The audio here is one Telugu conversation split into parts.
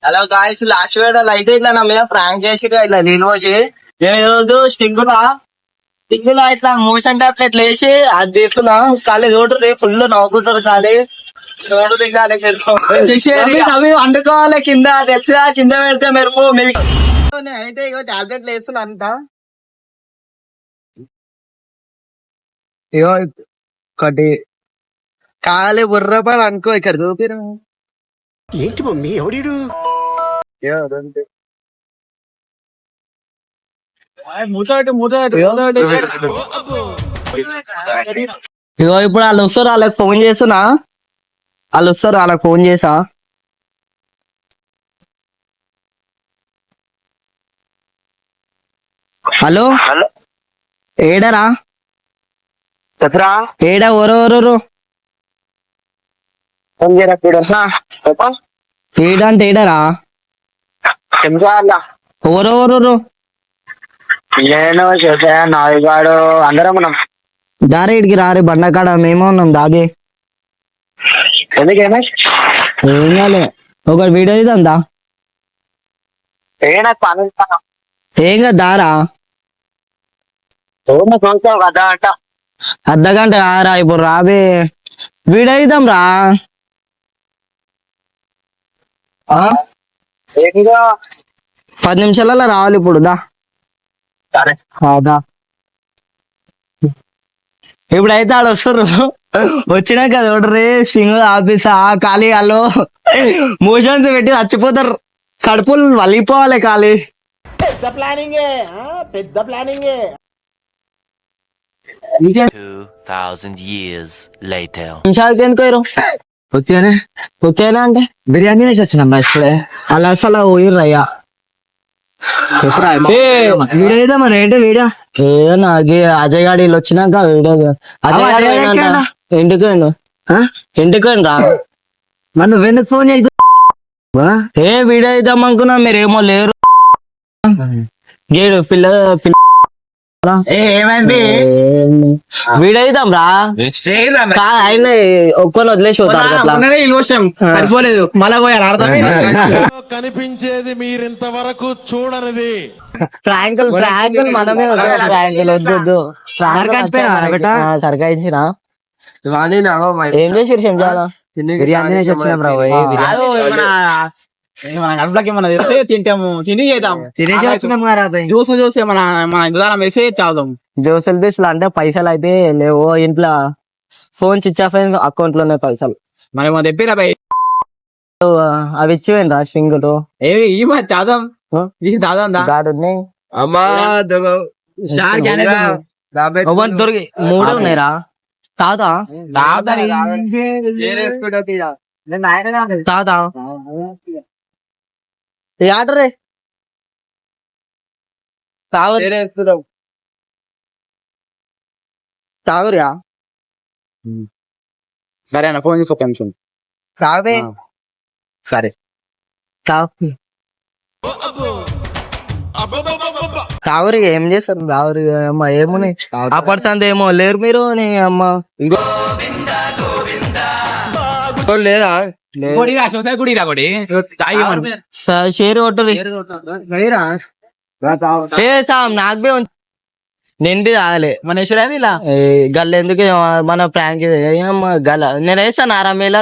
హలో గాయస్, లాస్ట్ వీడియోలో అయితే ఇట్లా నా మీద ప్రాంక్ చేసి ఇట్లా నేను వచ్చి నేను ఈరోజు స్టింగులా ఇట్లా మోషన్ టాప్ ఇట్లా వేసి అది తీస్తున్నా. ఖాళీ చూడరు ఫుల్ నవ్వుకుంటారు. ఖాళీ చూడరు అవి వండుకోవాలి. కింద తెచ్చా కింద పెడితే మెరుపు అయితే ఇగో టాబ్లెట్లు వేస్తున్నా అంట. ఇగో ఒకటి ఖాళీ బుర్ర పని అనుకో. ఇక్కడ చూపిరు ఏంటి మమ్మీ ఎవడీడు? ఇగో ఇప్పుడు వాళ్ళు వస్తారు, వాళ్ళకి ఫోన్ చేస్తున్నా. వాళ్ళు వస్తారు, వాళ్ళకి ఫోన్ చేసా. హలో ఏడరా ఏడా ఓరో ఏడంటే ఏడరా ఓరో నేను నాయుగాడు అందరం ఉన్నాం. దారే ఇడికి రారే బండకాడ మేమో ఉన్నాం దాగే. ఎందుకేమే ఏం కాలే, ఒక వీడియో ఇదంతా నాకు పని ఏం కదా దారా. చూస్తావు కదా అంట. అర్ధగంట రారా ఇప్పుడు రాబే వీడియో ఇద్దాం రా. 10 నిమిషాలలో రావాలి ఇప్పుడు దా. ఇప్పుడైతే వాళ్ళు వస్తారు. వచ్చినాక చూడరే సింగ్ ఆఫీస్ ఖాళీ వాళ్ళు మోషన్స్ పెట్టి చచ్చిపోతారు. కడుపులు వలిపోవాలి ఖాళీ. పెద్ద ప్లానింగే, పెద్ద ప్లానింగే. 2000 years later. నిమిషాలకి ఎందుకు వచ్చానే అంటే బిర్యానీ వేసి వచ్చినమ్మా ఇప్పుడే. అలా అసలు పోయిర్రయ్యా. వీడియో ఇద్దామని ఏంటి వీడియో ఏదో నాకు అజయ్ గాడి వీళ్ళు వచ్చినాక వీడియో ఇంటికి రా. మరి నువ్వెందుకు ఫోన్ చేసి ఏ వీడియో ఇద్దాం అనుకున్నా, మీరేమో లేరు. గేడు ఏమైంది వీడియో ఇద్దాం రా. ఆయన ఒక్కని వదిలేసి సరిపోలేదు. మళ్ళా పోయారు అర్థమైంది. కనిపించేది మీరింతవరకు చూడనిది. ఫ్రాంకులు మనమే ఫ్రాంకులు వద్దు. సరికాయించిన ఏం చేసి శంజాలా బిర్యానీ వచ్చినాం రా. కడుపులకి ఏమన్నా తెస్తే తింటాము, తిని చేద్దాం. తినేసి వచ్చినాం కదా, జ్యూస్ మన వేసి తాగుదాం. జోసెల్ బీస్లు అంటే పైసలు అయితే లేవు ఇంట్లో. ఫోన్ స్విచ్ ఆఫ్ అయింది, అకౌంట్ లోనే పైసలు. మరి తెప్పిరా భయ్, అవి ఇచ్చివేంద్రా సింగులు. ఈ మరి తాదాం గాడున్నాయి అమ్మా దొరికి 3 ఉన్నాయిరా. తాదా ఆర్డరే తాగురా. సరే అన్న, ఫోన్ చేసి ఒక నిమిషం. తాగే సరే తాగురు. ఏం చేస్తారు తాగురు అమ్మ? ఏమున్నాయి అప్పటిసంత ఏమో లేరు మీరు. నీ అమ్మ లేదా షేర్ కొట్టరు. నాకు బే నిండి తాగలే మన ఇష్టం ఇలా గల్ల ఎందుకు మన ప్రాంక్ గల నేను వేస్తాను ఆరామేలా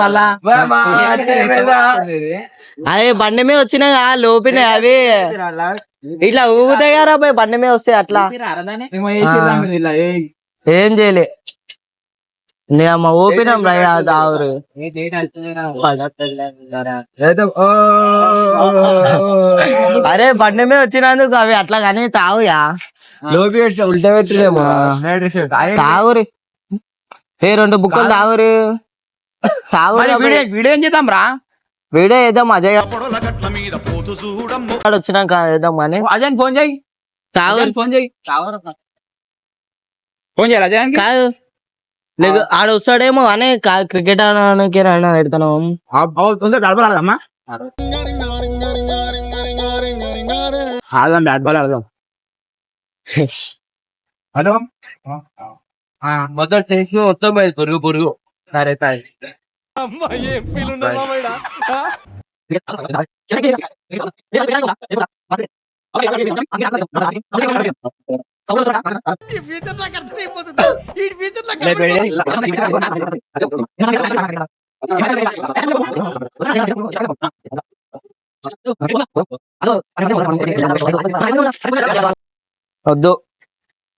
మళ్ళా. అదే బండి మీద వచ్చినాయి లోపినాయి అవి ఇట్లా ఊగుతాయి కదా పోయి బండి మీద వస్తాయి అట్లా. ఏం చేయలే నీ అమ్మ ఓపినాం రయ్యా తావురు. అరే బండి మీద వచ్చినందుకు అవి అట్లా కానీ తావుయా లోపి ఉల్టా పెట్టినేమో తాగురి. 2 బుక్కలు తాగురి. వీడియో ఏం చేద్దాం రా? వీడియో వేద్దాం అజయ్ వచ్చినాక వేద్దాం అని. అజయ్ ఫోన్ చేయి, తాగురి. ఫోన్ చేయి, ఫోన్ చేయాలి అజయ్. కాదు లేదు ఆడ వస్తాడేమో అని క్రికెట్ ఆడడానికి పెడతాను. అమ్మా ఆడదాం, బ్యాట్ బాల్ ఆడదాం. హలో మొత్తం పురుగు సరే వద్దు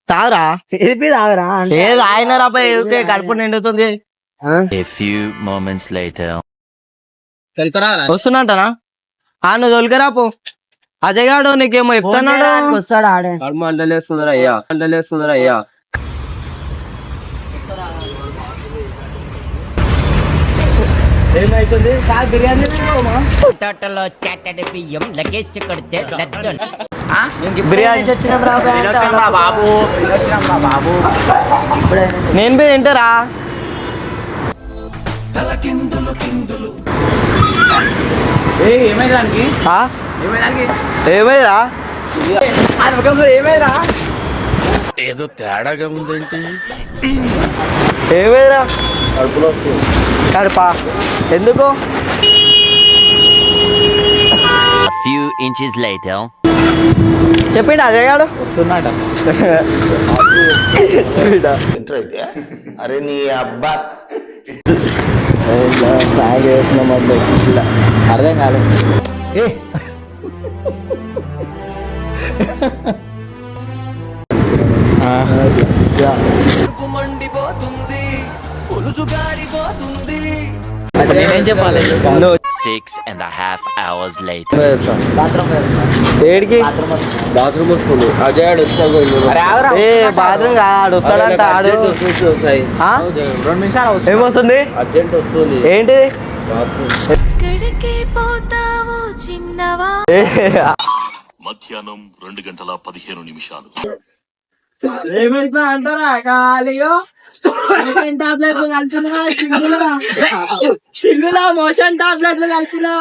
తాగరా ఏపీ తాగరా ఏది ఆయన రాబాయ్ ఏదికే కడుపు నిండుతుంది A few moments later. వస్తున్నట్టనా నువ్వు తొలికరాపు అజయ్ గాడు నీకేమో చెప్తున్నాడు వస్తాడు ఆడే అంటలేస్తున్నారయ్యా ఏమైతుంది సార్ బిర్యానీ తోటలో చాటడి బియ్యం లగేజ్ కొడితే లడ్డు బిర్యానీ వచ్చినాం రా బాబు నేను పోయి తింటారా ఏమైందానికి ఆ? ఏమైందానికి ఏమైరా ఏమైందా ఏమైరా కడుపా ఎందుకు A few inches later. చెప్పిండు అజయ్ గాడు వస్తున్నాడ అరే నీ అబ్బా అర్థం కాదు నేనేం చెప్పాలి 6.5 hours later. ఏడికి బాత్రూమ్ వస్తుంది అజయ్ ఏ బాత్రూమ్ ఆడు వస్తాడంట ఆడు ఆ? 2 నిమిషాలు ఏమొస్తుంది అర్జెంట్ వస్తుంది ఏంటి ఎక్కడికి పోతావు చిన్నవా ఏ, మధ్యాహ్నం 2:15 ఏమైందా అంటారా ఖాళీగా టాబ్లెట్లు కలిపినా సింగులా మోషన్ టాబ్లెట్లు కలిపినా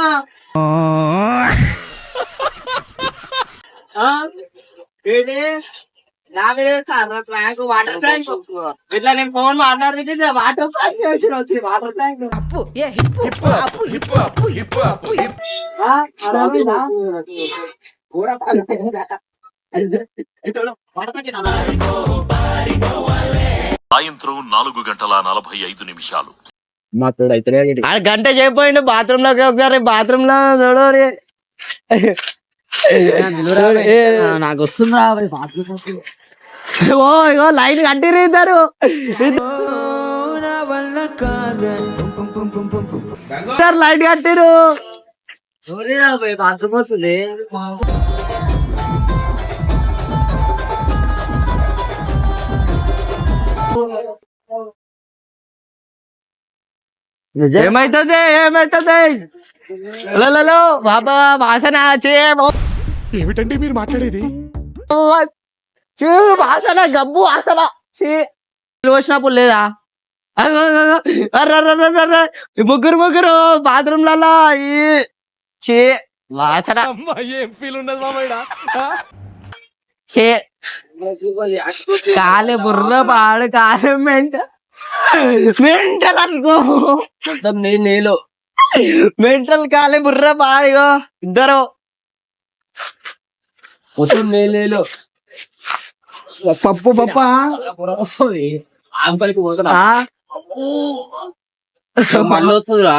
ఏంటి నా మీద ట్యాంక్ వాటర్ ట్యాంక్ ఇట్లా నేను ఫోన్ మాట్లాడుతుంటే వాటర్ ట్యాంక్ చేసిన వచ్చి వాటర్ ట్యాంక్ సాయంత్రం 4:45. ఆడ గంట చేయపోయిండు బాత్రూమ్ లోకి ఒకసారి బాత్రూమ్ లో చూడరి నాకు వస్తుందా ఓ ఇగో లైన్ కట్టిరు ఇద్దరు లైట్ కట్టిరు బాత్రూమ్ వస్తుంది ఏమైతుంది ఏమైతుంది లో బాబా వాసన ఏమిటండి మీరు మాట్లాడేది వాసన గబ్బు వాసన వచ్చినప్పుడు లేదా ముగ్గురు బాత్రూమ్లలో చే వాసన ఏం ఫీల్ ఉన్నది మామయ్య చే కాలే బుర్ర పాడు కాలే మెంటల్ అనుకో మొత్తం నీళ్ళు మెంటల్ కాలే బుర్ర పాడిగో ఇద్దరు మొత్తం నీళ్ళు పప్పు అంపలికి పోతున్నా మళ్ళీ వస్తుందిరా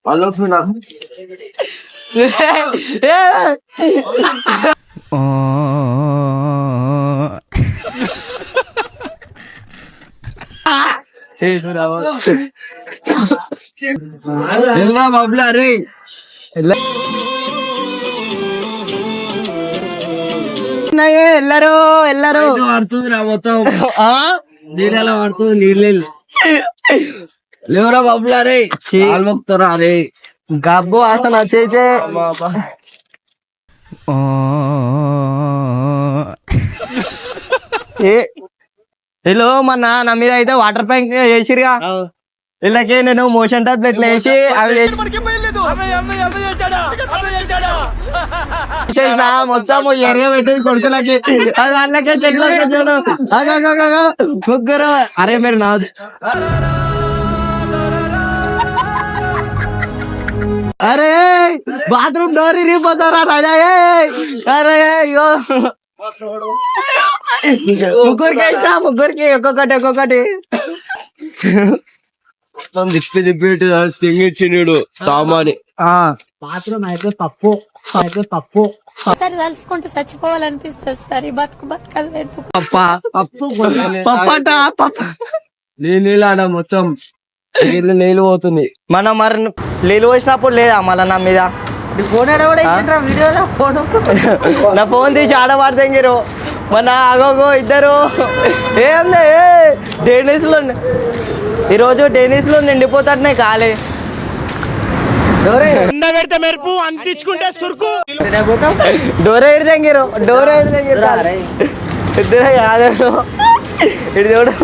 మళ్ళీ వస్తుందా బాబులా రే ಎಲ್ಲರೂ ఆడుతుందిరా మొత్తం నీళ్ళలో ఆడుతుంది నీళ్ళు లేవరా బాబులా రే కాలు మొక్కుతారా రే గబ్బు వాసన చేచే హలో మా నా మీద అయితే వాటర్ ట్యాంక్ వేసిరుగా వీళ్ళకి నేను మోషన్ టాబ్లెట్లు వేసి అవి చేసిన మొత్తం ఎరగ పెట్టేది కొడుకులకి అది అన్నకే చెట్లు చూడు ముగ్గురు అరే మీరు నా అరే బాత్రూమ్ డోర్ ఇరిగిపోతారా నాయనా అరే అయ్యో ముగ్గురికి ఇష్టం ముగ్గురికి ఒక్కొక్కటి తిప్పి స్టింగ్ ఇచ్చిండు తామాని బాత్రూమ్ అయితే తప్పు సరే తలుచుకుంటూ చచ్చిపోవాలనిపిస్తుంది సరే బతుకు బతకలేదు పప్పు నీళ్ళ మొత్తం నీళ్ళు పోతుంది మనం మరి నీళ్ళు పోసినప్పుడు లేదా మళ్ళా నా మీద నా ఫోన్ తీసి ఆడబడతారు మన అగోగో ఇద్దరు ఏం టెన్నిస్ లో ఈరోజు టెన్నిస్ లో నిండిపోతాడునే కాలే పెడితే మెరుపు అంటించుకుంటే సురుకు డోర్ ఎడిదంగిరు ఇద్దరే కాదు ఇటు చూడు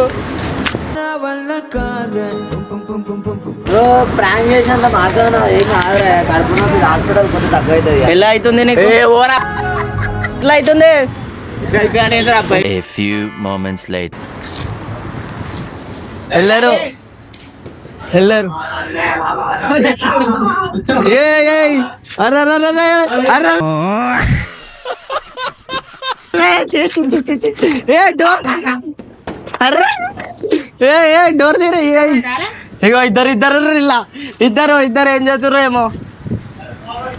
ప్రాంక్ చేసినంత మాత్రం ఏం కాదు కడుపు నొప్పి హాస్పిటల్ కొంచెం తక్కువ అవుతుంది ఎలా అవుతుంది నీకు ఎట్లా అవుతుంది A few moments later. వెళ్ళారు డోర్ తీరే ఇగో ఇద్దరు ఇలా ఇద్దరు ఏం చేస్తుర్రో ఏమో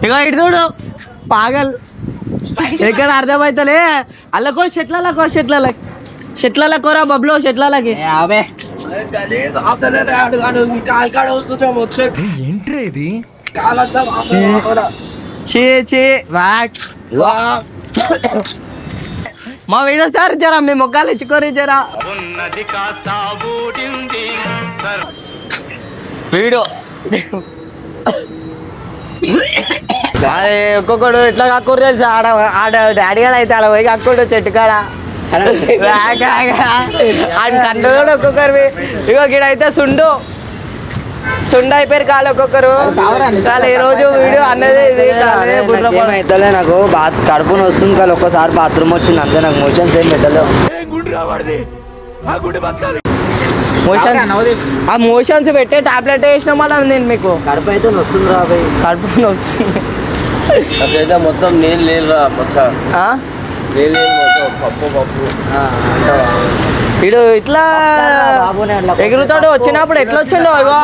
ఇగో ఇటు చూడు పాగల్ ఎక్కడ అర్థమైతలే అల్లకో చెట్ల కోరా బబ్లో చెట్లకి ఏంట్రా ఇది మా వీడియో సార్ జరా మీ మొక్కలు ఇచ్చుకోరి జరా వీడియో ఒక్కొక్కడు ఎట్లా కక్కూరు తెలుసు ఆడ డాడీ కాడ అయితే ఆడ పోయి కక్కూడు చెట్టు కాడ కండు కూడా ఒక్కొక్కరు ఇగో గిడైతే సుండు అయిపోయారు కాలు ఒక్కొక్కరు ఈ రోజు వీడియో అన్నది నాకు కడుపుని వస్తుంది కానీ ఒక్కసారి బాత్రూమ్ వచ్చింది అంతే నాకు మోషన్స్ ఏం పెట్టలేవు ఆ మోషన్స్ పెట్టే టాబ్లెట్ వేసిన మళ్ళీ నేను మీకు కడుపు అయితే వస్తుంది రా భయ్ కడుపు వస్తుంది అదైతే మొత్తం నేను లేదురా మొత్తం పప్పు వీడు ఇట్లా ఎగురుతాడు వచ్చినప్పుడు ఎట్లా వచ్చిండో ఇగో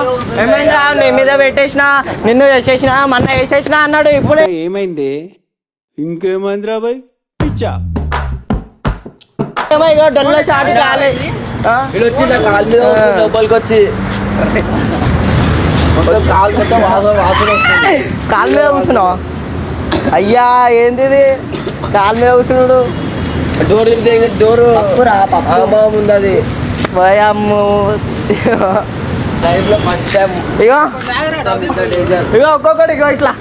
ఏమైందా నీ మీద పెట్టేసిన నిన్ను వేసేసిన మొన్న వేసేసిన అన్నాడు ఇప్పుడే ఏమైంది ఇంకేమైందిరా బాయ్ పిచ్చా ఏమో ఇగో డొల్ల చాటి కాలే ఇది వచ్చి నా కాలు మీద లోపలికి వచ్చి కాలు మొత్తం వాసన వస్తుంది కాలు మీద కూర్చున్నావు అయ్యా ఏంది ఇది కాలు మీద కూర్చున్నాడు డోరు ఉంది అది భయమ్ము లైఫ్ లో ఫస్ట్ టైం ఇగో ఒక్కొక్కటి ఇగో ఇట్లా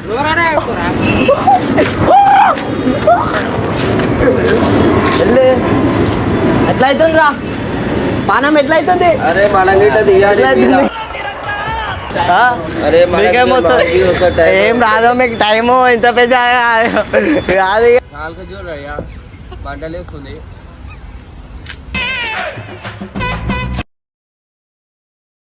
ఎట్లా అవుతుంది రా పానం ఎట్లా అవుతుంది అరే మనం గిట్ట తీయాలి ఏం రాదో మీకు టైము ఇంత పెద్ద కాదు నాలుగు చూడయ్యా బండలేస్తుంది